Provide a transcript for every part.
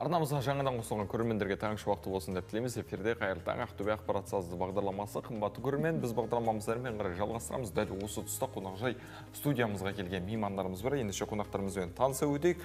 Арнамызға жаңадан қосылған көрермендерге таңғы уақыты болсын деп тілейміз. Эфирде қайырлы таң Ақтөбе ақпарат сазды бағдарламасы. Қымбатты көрермен, біз бағдарламамыздармен қарай жалғастырамыз. Дәл осы тұста қонақжай студиямызға келген меймандарымыз бар. Ендеше қонақтарымызбен таныса өтейік.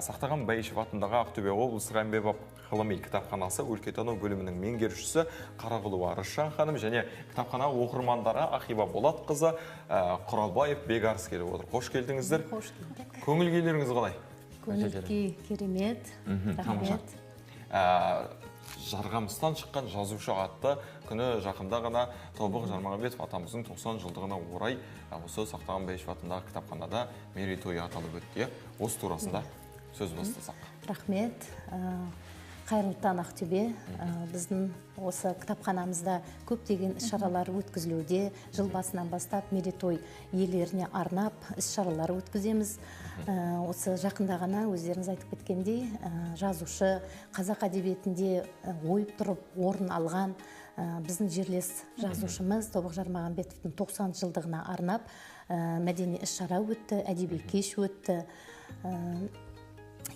Сақтаған Бәйішев атындағы Ақтөбе облыстық әмбебап ғылыми кітапханасы өлкетану бөлімінің меңгерушісі Қарағұлова Рысжан ханым және кітапхана оқырмандары Ахиба Болатқызы Құралбаев Бегарс келіп отыр. Қош келдіңіздер. Қош келдік. Көңіл күйлеріңіз қалай? Көңіл-күй керемет. Рахмет. Жарғамыстан шыққан жазушы атты күні жақында ғана Тобық Жармағанбетов атамыздың 90 жылдығына орай осы Сақтаған Бәйішев атындағы кітапханада мерейтойы аталып өтті. Осы турасында сөз бастасақ. Рахмет. Қайырлы таң Ақтөбе. Біздің осы кітапханамызда көптеген іс-шаралар өткізілуде. Жыл басынан бастап мерейтой иелеріне арнап іс-шаралар өткіземіз. Осы жақында ғана өздеріңіз айтып кеткендей, жазушы қазақ әдебиетінде ойып тұрып орын алған біздің жерлес жазушымыз Тобық Жармағанбетовтың 90 жылдығына арнап мәдени іс-шара өтті, әдеби кеш өтті.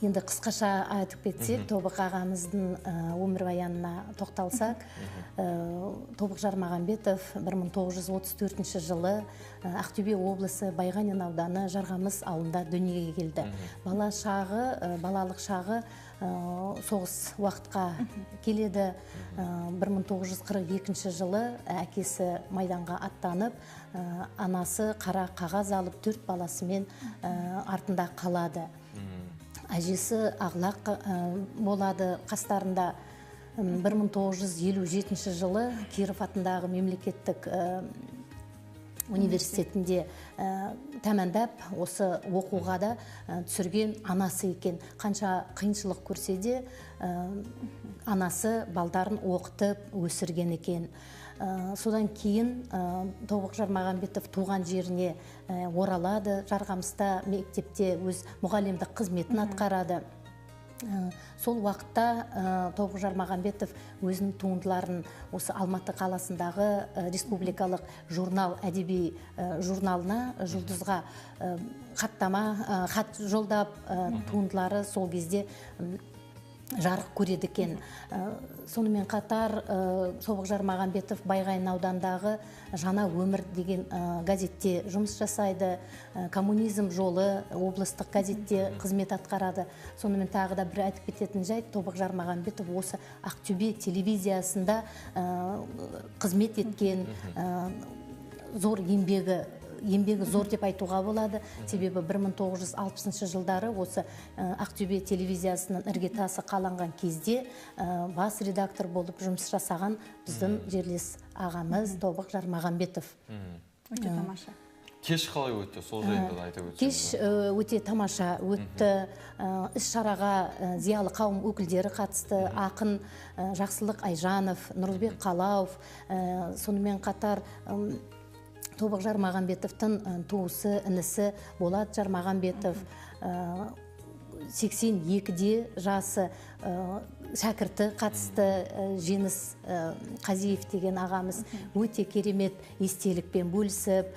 Енді қысқаша айтып кетсек, Тобық ағамыздың өмірбаянына тоқталсақ, Тобық Жармағанбетов 1934 жылы Ақтөбе облысы Байғанин ауданы Жарғамыс ауылында дүниеге келді. Балалық шағы соғыс уақытқа келеді. 1942 жылы әкесі майданға аттанып, анасы қара қағаз алып 4 баласымен артында қалады. Әжесі Ағлақ болады қастарында. 1957 жылы Киров атындағы мемлекеттік университетінде тәмамдап, осы оқуға да түсірген анасы екен. Қанша қиыншылық көрсе де, анасы балдарын оқытып өсірген екен. Содан кейін Тобық Жармағанбетов туған жеріне оралады. Жарғамыста мектепте өз мұғалімдік қызметін атқарады. Сол уақытта Тобық Жармағанбетов өзінің туындыларын осы Алматы қаласындағы республикалық журнал, әдеби журналына, жұлдызға хат жолдап, туындылары сол кезде жарық көреді екен. Сонымен қатар Тобық Жармағанбетов Байғанин аудандағы Жаңа өмір деген газетте жұмыс жасайды. Коммунизм жолы облыстық газетте қызмет атқарады. Сонымен тағы да бір айтып кететін жайт, Тобық Жармағанбетов осы Ақтөбе телевизиясында қызмет еткен, зор еңбегі зор деп айтуға болады. Себебі 1960 жылдары осы Ақтөбе телевизиясының іргетасы қаланған кезде бас редактор болып жұмыс жасаған біздің жерлес ағамыз Тобық Жармағанбетов. Өте тамаша. Кеш қалай өтті? Сол жайында да айтып өтсеңіз. Кеш өте тамаша өтті. Іс-шараға зиялы қауым өкілдері қатысты. Ақын Жақсылық Айжанов, Нұрбек Қалауов, сонымен қатар Тобық Жармағанбетовтың туысы, інісі Болат Жармағанбетов, 82-де жасы шәкірті қатысты. Жеңіс Қазиев деген ағамыз өте керемет естелікпен бөлісіп,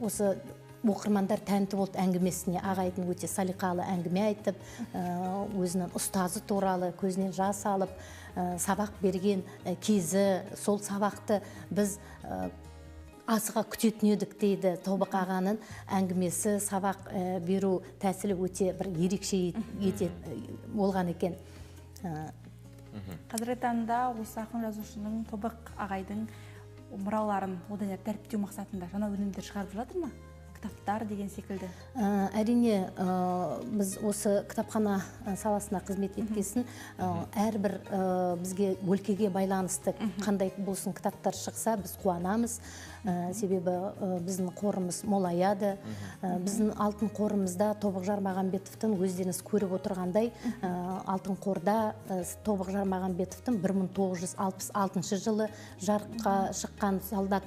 осы оқырмандар тәнті болды әңгімесіне. Ағайдың өте салиқалы әңгіме айтып, өзінің ұстазы туралы көзінен жас алып, сабақ берген кезі, сол сабақты біз асыға күтетін едік дейді. Тобық ағаның әңгімесі, сабақ беру тәсілі өте бір ерекше болған екен. Қазіргі таңда осы ақын жазушының, Тобық ағайдың мұрауларын одан әрі дәріптеу мақсатында жаңа өнімдер шығарып жатыр ма? Кітаптар деген секілді. Әрине, біз осы кітапхана саласына қызмет еткесін, әрбір бізге өлкеге байланысты қандай болсын кітаптар шықса, біз қуанамыз. Себебі біздің қорымыз молаяды. Біздің алтын қорымызда Тобық Жармағанбетовтың өздеріңіз көріп отырғандай, алтын қорда Тобық Жармағанбетовтың 1966 жылы жарыққа шыққан солдат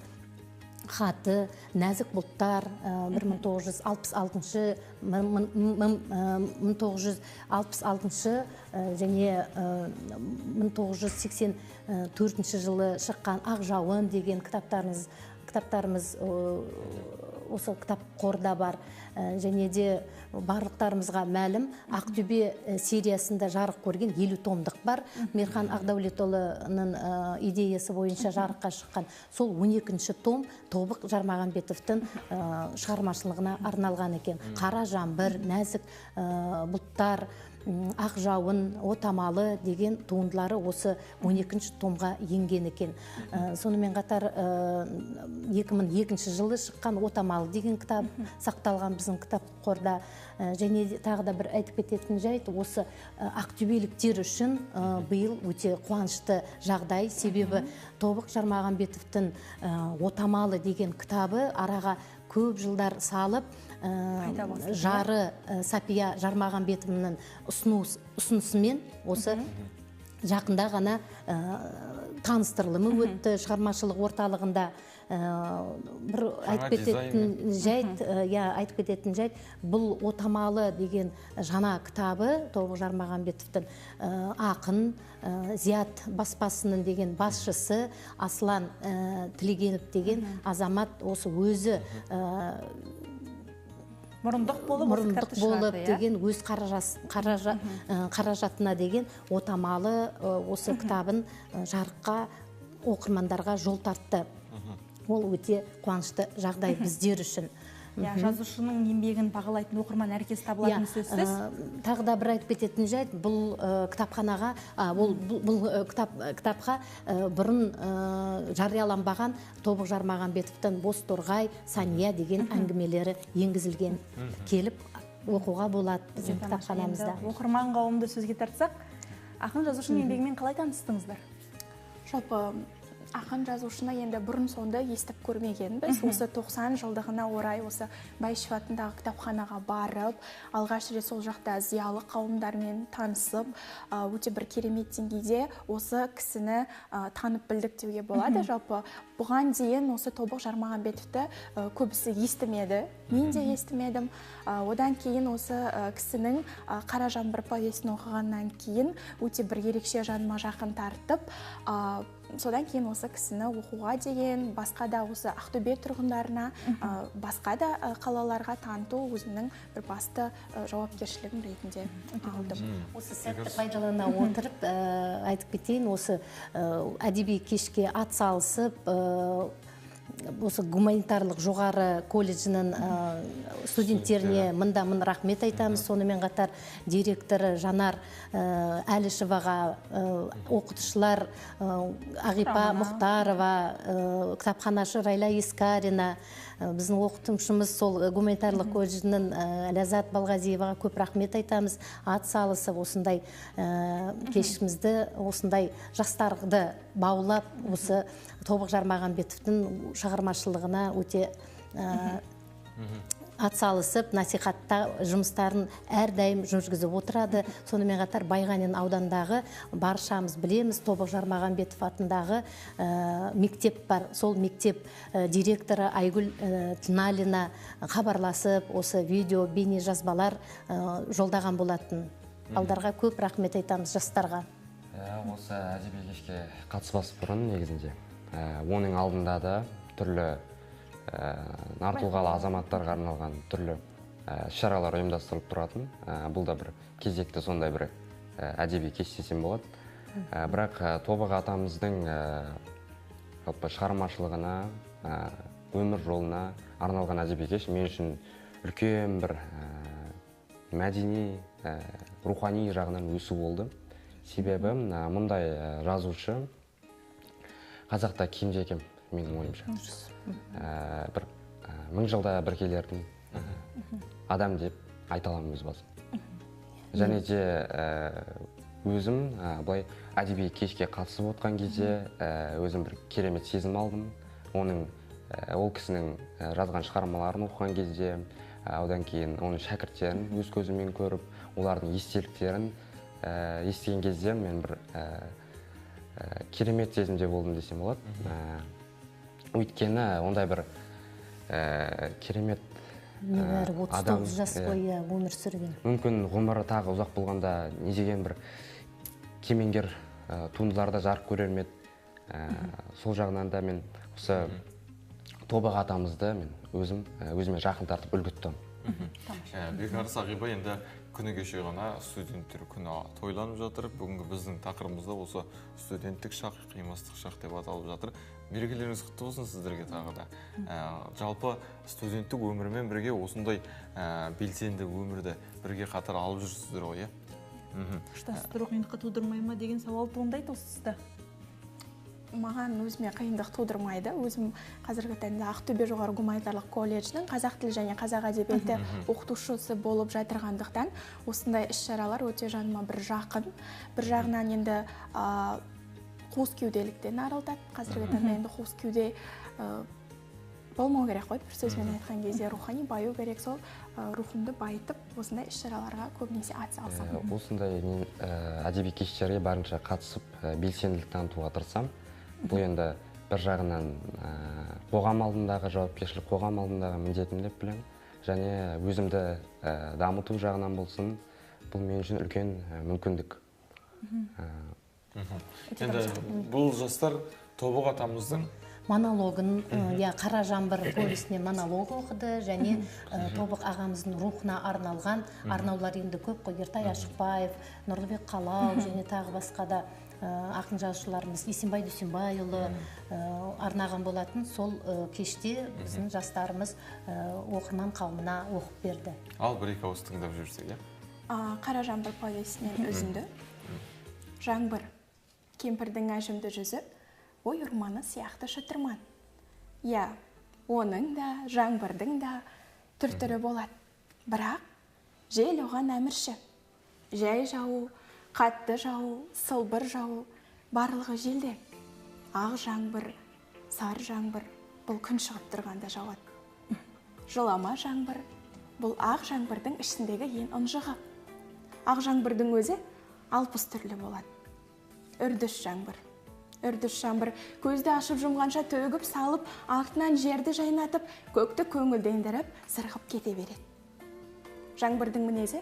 хаты, нәзік бұлттар, 1966 және 1984 жылы шыққан Ақ жауын деген кітаптарымыз осы кітап қорда бар. Және де барлықтарымызға мәлім, Ақтөбе сериясында жарық көрген 50 томдық бар. Мейірхан Ағдәулетұлының идеясы бойынша жарыққа шыққан сол 12-ші том Тобық Жармағанбетовтың шығармашылығына арналған екен. Қара жаңбыр, нәзік бұлттар, ақ жауын, отамалы деген туындылары осы 12-ші томға енген екен. Сонымен қатар 2002 жылы шыққан отамалы деген кітап сақталған біздің кітап қорда. Және тағы да бір айтып кететін жайт, осы ақтөбеліктер үшін биыл өте қуанышты жағдай. Себебі Тобық Жармағанбетовтың отамалы деген кітабы араға көп жылдар салып, жары Сапия Жармағанбетовның ұсынысымен осы жақында ғана таныстырылымы өтті шығармашылық орталығында. Бір айтып кететін жайт, бұл отамалы деген жаңа кітабы Тобық Жармағанбетовтың ақын Зият баспасының деген басшысы Аслан Тілегенов деген азамат осы өзі мұрындық болып деген өз қаражатына деген отамалы осы кітабын жарыққа оқырмандарға жол тартты. Ол өте қуанышты жағдай біздер үшін. Жазушының еңбегін бағалайтын оқырман әркез табылатын сөзсіз. Тағы да бір айтып кететін жайт, бұл кітапханаға, бұл кітапқа бұрын жарияланбаған Тобық Жармағанбетовтың Бозторғай, Сания деген әңгімелері енгізілген. Келіп оқуға болады біздің кітапханамызда. Оқырман қауымды сөзге тартсақ, ақын жазушының еңбегімен қалай таныстыңыздар? Жалпы ақын жазушыны енді бұрын соңды естіп көрмегенбіз. Осы 90 жылдығына орай осы Бәйішев атындағы кітапханаға барып, алғаш рет сол жақта зиялы қауымдармен танысып, өте бір керемет деңгейде осы кісіні танып білдік деуге болады. Жалпы бұған дейін осы Тобық Жармағанбетовті көбісі естімеді, мен де естімедім. Одан кейін осы кісінің Қара жаңбыр повесін оқығаннан кейін өте бір ерекше жаныма жақын тартып, содан кейін осы кісіні оқуға деген, басқа да осы Ақтөбе тұрғындарына, басқа да қалаларға таныту өзімнің бір басты жауапкершілігім ретінде алдым. Осы сәтті пайдалана отырып айтып кетейін, осы әдеби кешке ат салысып, осы гуманитарлық жоғары колледжінің студенттеріне мында рахмет айтамыз. Сонымен қатар директоры Жанар Әлішеваға, оқытушылар Ағипа Мұхтарова, кітапханашы Райла Искарина, біздің оқытушымыз сол гуманитарлық колледжінің Ләззат Балғазиеваға көп рахмет айтамыз. Ат салысып, осындай кешімізді, осындай жастарды баулап, осы Тобық Жармағанбетовтың шығармашылығына өте атсалысып, насихатта жұмыстарын әрдайым жүргізіп отырады. Сонымен қатар Байғанин аудандағы баршамыз білеміз, Тобық Жармағанбетов атындағы мектеп бар. Сол мектеп директоры Айгүл Тыналина хабарласып, осы видео, бейне жазбалар жолдаған болатын. Алдарға көп рахмет айтамыз жастарға. Осы әдеби кешке қатыспас бұрын негізінде оның алдында да түрлі артылғалы азаматтарға арналған түрлі шаралар ұйымдастырылып тұратын. Бұл да бір кезекті сондай бір әдеби кеш десем болады. Бірақ Тобық атамыздың шығармашылығына, өмір жолына арналған әдеби кеш мен үшін үлкен бір мәдени, рухани жағынан өсу болды. Себебі мұндай жазушы қазақта кемде-кем, менің ойымша. Бір 1000 жылда бір келердің адам деп айта аламын өз басым. Және де өзім былай әдеби кешке қатысып отқан кезде өзім бір керемет сезім алдым. Ол кісінің жазған шығармаларын оқыған кезде, одан кейін оның шәкірттерін өз көзіммен көріп, олардың естеліктерін естіген кезде мен бір керемет сезімде болдым десем болады. Өйткені ондай бір керемет небәрі 39 жас бойы өмір сүрген. Мүмкін ғұмыры тағы ұзақ болғанда не деген бір кемеңгер туындыларда жарық көрер ме еді. Сол жағынан да мен осы Тобық атамызды мен өзіме жақын тартып үлгіттім. Бекарыс Ағиба, енді күні кеше ғана студенттер күні тойланып жатыр. Бүгінгі біздің тақырыбымызда осы студенттік шақ, қимастық шақ деп аталып жатыр. Мерекелеріңіз құтты болсын сіздерге тағы да. Жалпы студенттік өмірмен бірге осындай белсенді өмірді бірге қатар алып жүрсіздер ғой, ұштастыру қиындыққа тудырмай ма деген сауал туындайды осы тұста. Маған өзіме қиындық тудырмайды. Өзім қазіргі таңда Ақтөбе жоғары гуманитарлық колледжінің қазақ тілі және қазақ әдебиеті оқытушысы болып жатырғандықтан осындай іс-шаралар өте жаныма бір жақын. Бір жағынан енді қуыс кеуделіктен арылтады. Қазіргі таңда енді қуыс кеуде болмау керек қой. Бір сөзбен айтқан кезде рухани баю керек, сол рухымды байытып, осындай іс-шараларға көбінесе атсалысамын. Осындай мен әдеби кештерге барынша қатысып, белсенділік танытуға тырысамын. Бұл енді бір жағынан қоғам алдындағы жауапкершілік, қоғам алдындағы міндетім деп білемін. Және өзімді дамыту жағынан болсын, бұл мен үшін үлкен мүмкіндік. Енді бұл жастар Тобық атамыздың монологын, Қара жаңбыр повесіне монолог оқыды, және Тобық ағамыздың рухына арналған арнаулар енді көп қой. Ертай Ашықбаев, Нұрлыбек Қалау және тағы басқа да ақын жазушыларымыз Есенбай Дүйсенбайұлы арнаған болатын. Сол кеште біздің жастарымыз оқырман қауымына оқып берді. Ал бір-екі ауыз тыңдап жүрсек, Қара жаңбыр повесінен үзінді. Жаңбыр, кемпірдің әжімді жүзі, ой ұрманы сияқты шытырман. Я, оның да, жаңбырдың да түр-түрі болады. Бірақ жел оған әмірші. Жай жауы, қатты жауы, сылбыр жауы, барлығы желде. Ақ жаңбыр, сар жаңбыр, бұл күн шығып тұрғанда жауады. Жылама жаңбыр, бұл ақ жаңбырдың ішіндегі ең ынжығы. Ақ жаңбырдың өзі 60 түрлі болады. Үрдіс жаңбыр. Үрдіс жаңбыр көзді ашып жұмғанша төгіп салып, артынан жерді жайнатып, көкті көңілдендіріп, сырғып кете береді. Жаңбырдың мінезі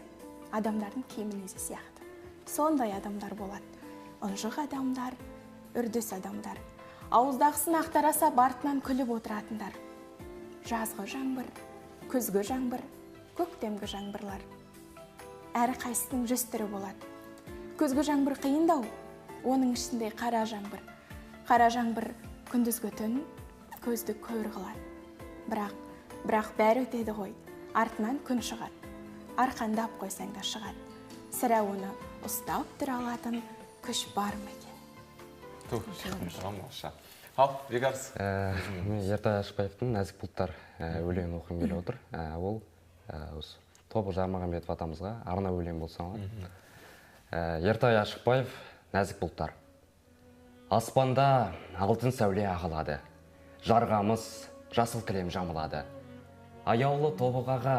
адамдардың кей мінезі сияқты. Сондай адамдар болады. Ынжық адамдар, үрдіс адамдар. Ауыздағысын ақтараса бартынан күліп отыратындар. Жазғы жаңбыр, күзгі жаңбыр, көктемгі жаңбырлар. Әрі қайсының жүз түрі болады. Күзгі жаңбыр қиындау, оның ішінде қара жаңбыр. Қара жаңбыр күндізгі түн көзді көр қылады. Бірақ бәрі өтеді ғой, артынан күн шығады. Арқандап қойсаң да шығады. Сірә оны ұстап тұра алатын күш бар ма екен? Тамаша. Ал, Бекарыс. Ертай Ашықбаевтың «Нәзік бұлттар» өлеңін оқығым келіп отыр. Ол Тобық Жармағанбетов атамызға арна өлең болса алады. Ертай Ашықбаев «Нәзік бұлттар». Аспанда алтын сәуле ағылады. Жарғамыз жасыл кілем жамылады. Аяулы Тобық аға,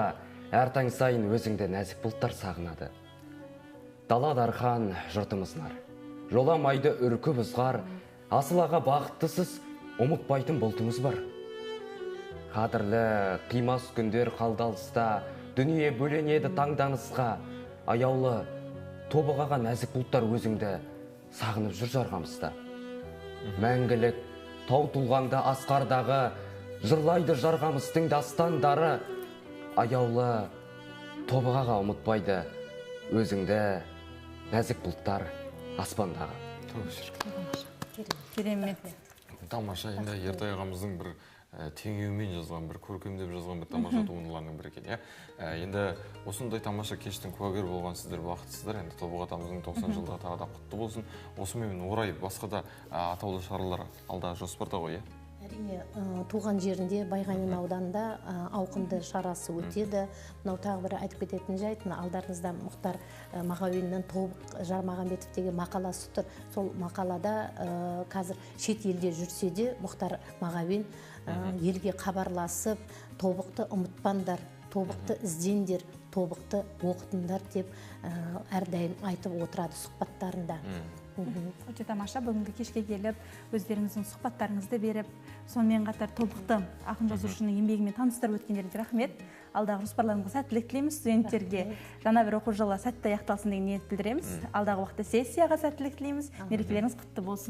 әр таң сайын өзіңді нәзік бұлттар сағынады. Дала дархан жұртымыздар, жоламайды үркі бұзғар, асыл аға бақыттысыз, ұмытпайтын бұлтыңыз бар. Қадірлі қимас күндер қалдалыста, дүние бөленеді таңданысқа. Аяулы Тобық аға, нәзік бұлттар өзіңді сағынып жүр жарғамызда. Мәңгілік тау тұлғаңда асқардағы, жырлайды жарғамыздың дастандары. Аяулы Тобық аға, ұмытпайды өзіңді нәзік бұлттар аспандағы. Керемет. Тамаша, енді Ертай ағамыздың бір теңеумен жазған, бір көркемдеп жазған бір тамаша туындыларының бірі екен. Енді осындай тамаша кештің куәгер болған сіздер бақыттысыздар. Енді Тобық атамыздың 90 жылдығы тағы да құтты болсын. Осымен орай басқа да атаулы шаралар алда жоспарда ғой, Әрине, туған жерінде Байғанин ауданында ауқымды шарасы өтеді. Мынау тағы бір айтып кететін жайт, алдарыңызда Мұхтар Мағауиннің Тобық Жармағанбетов деген мақаласы тұр. Сол мақалада қазір шет елде жүрсе де Мұхтар Мағауин елге хабарласып, Тобықты ұмытпаңдар, Тобықты іздеңдер, Тобықты оқытыңдар деп әрдайым айтып отырады сұхбаттарында. Өте тамаша, бүгінгі кешке келіп, өздеріңіздің сұхбаттарыңызды беріп, сонымен қатар Тобықты ақын жазушының еңбегімен таныстырып өткендеріңізге рахмет. Алдағы жоспарларыңызға сәттілік тілейміз. Студенттерге жаңа бір оқу жылы сәтті аяқталсын деген ниет білдіреміз. Алдағы уақытта сессияға сәттілік тілейміз. Мерекелеріңіз құтты болсын.